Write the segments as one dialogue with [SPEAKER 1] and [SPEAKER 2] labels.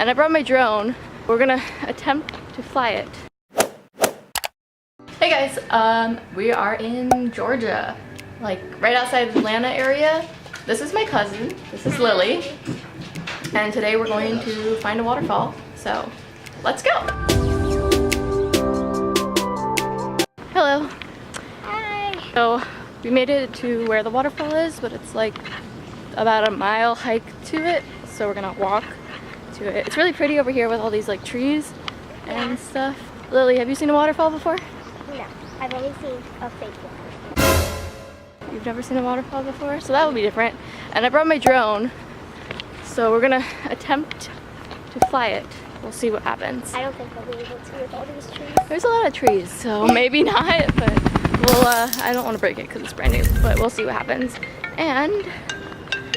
[SPEAKER 1] and I brought my drone. We're gonna attempt to fly it. Hey guys, we are in Georgia, like right outside the Atlanta area. This is my cousin, this is Lily, and today we're going to find a waterfall, so let's go. Hello.
[SPEAKER 2] Hi.
[SPEAKER 1] So we made it to where the waterfall is, but it's like about a mile hike to it, so we're gonna walk to it. It's really pretty over here with all these like trees and stuff. Lily, have you seen a waterfall before?
[SPEAKER 2] No, I've only seen a fake one.
[SPEAKER 1] You've never seen a waterfall before? So that will be different. And I brought my drone, so we're gonna attempt to fly it. We'll see what happens.
[SPEAKER 2] I don't think I'll be able to with all these trees.
[SPEAKER 1] There's a lot of trees, so maybe not, but we'll, I don't want to break it because it's brand new, but we'll see what happens. And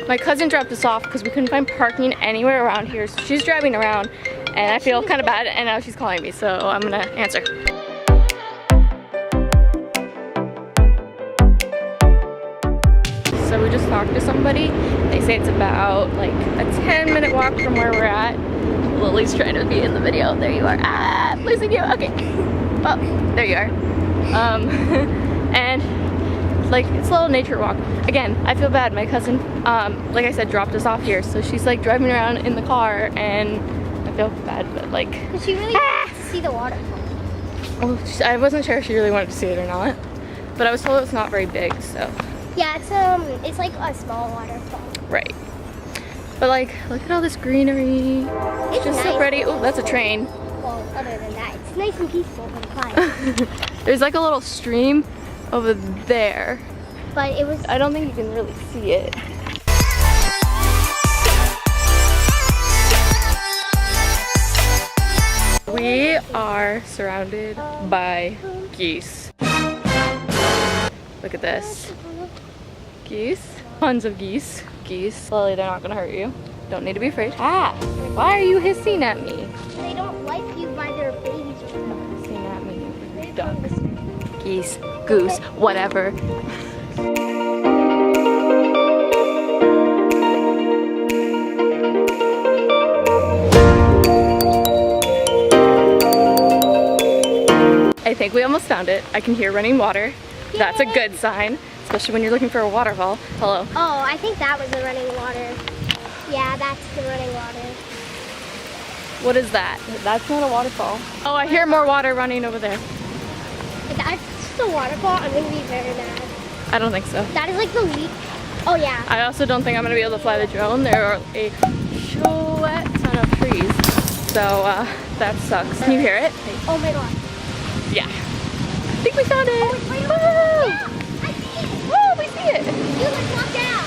[SPEAKER 1] my cousin dropped us off because we couldn't find parking anywhere around here, so she's driving around, and I feel kind of bad, and now she's calling me, so I'm gonna answer. So we just talked to somebody. They say it's about like a 10-minute walk from where we're at. Lily's trying to be in the video. There you are. Ah, I'm losing you. Okay. Well, there you are. And like it's a little nature walk. Again, I feel bad. My cousin, like I said, dropped us off here, so she's like driving around in the car, and I feel bad, but like.
[SPEAKER 2] But she really wanted to see the waterfall.
[SPEAKER 1] Well, I wasn't sure if she really wanted to see it or not, but I was told it's not very big, so.
[SPEAKER 2] Yeah, it's like a small waterfall.
[SPEAKER 1] Right. But like, look at all this greenery. It's just
[SPEAKER 2] nice.
[SPEAKER 1] so pretty. Oh, that's a train.
[SPEAKER 2] Well, other than that, it's nice and peaceful when flying.
[SPEAKER 1] There's like a little stream over there.
[SPEAKER 2] But it was.
[SPEAKER 1] I don't think you can really see it. We are surrounded by geese. Look at this. Geese. Tons of geese. Geese. Lily, they're not gonna hurt you. Don't need to be afraid. Ah! Why are you hissing at me?
[SPEAKER 2] They don't like you by their babies.
[SPEAKER 1] Hissing at me. Ducks. Geese. Goose. Whatever. I think we almost found it. I can hear running water.
[SPEAKER 2] Yay.
[SPEAKER 1] That's a good sign, especially when you're looking for a waterfall. Hello.
[SPEAKER 2] Oh, I think that was the running water. Yeah, that's the running water.
[SPEAKER 1] What is that? That's not a waterfall. Oh, I hear more water running over there.
[SPEAKER 2] If that's the waterfall, I'm gonna be very mad.
[SPEAKER 1] I don't think so.
[SPEAKER 2] That is like the leak. Oh yeah.
[SPEAKER 1] I also don't think I'm gonna be able to fly the drone. There are a shit ton of trees, so that sucks. Can you hear it?
[SPEAKER 2] Oh my god.
[SPEAKER 1] Yeah. I think we found it.
[SPEAKER 2] Oh, wait,
[SPEAKER 1] Woo!
[SPEAKER 2] yeah, I see it.
[SPEAKER 1] Whoa, we see it.
[SPEAKER 2] You let's walk down.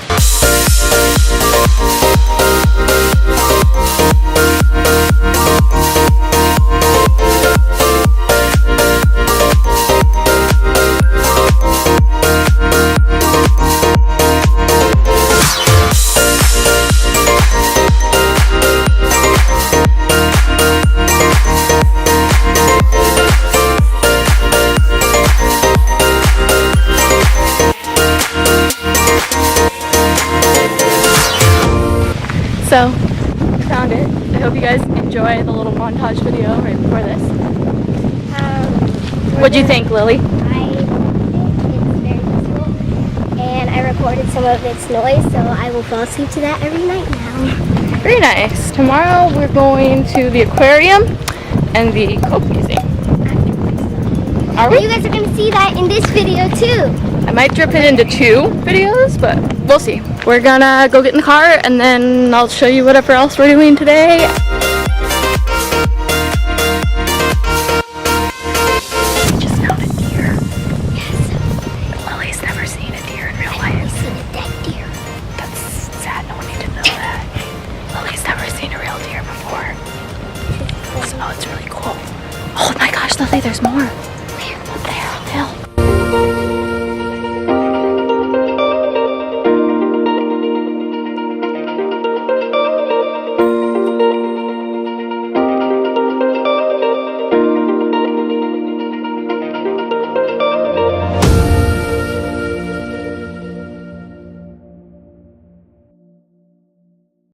[SPEAKER 1] So, found it. I hope you guys enjoy the little montage video right before this. What'd you think, Lily?
[SPEAKER 2] I think it's very peaceful, and I recorded some of its noise, so I will fall asleep to that every night now.
[SPEAKER 1] Very nice. Tomorrow we're going to the aquarium and the Coke Museum. Are we?
[SPEAKER 2] You guys are going to see that in this video too.
[SPEAKER 1] I might drip it into 2 videos, but we'll see. We're gonna go get in the car and then I'll show you whatever else we're doing today. We just found a deer. Yes. Lily's never seen a deer in real life.
[SPEAKER 2] I've seen a dead deer.
[SPEAKER 1] That's sad, no one need to know that. Lily's never seen a real deer before. So it's really cool. Oh my gosh, Lily, there's more.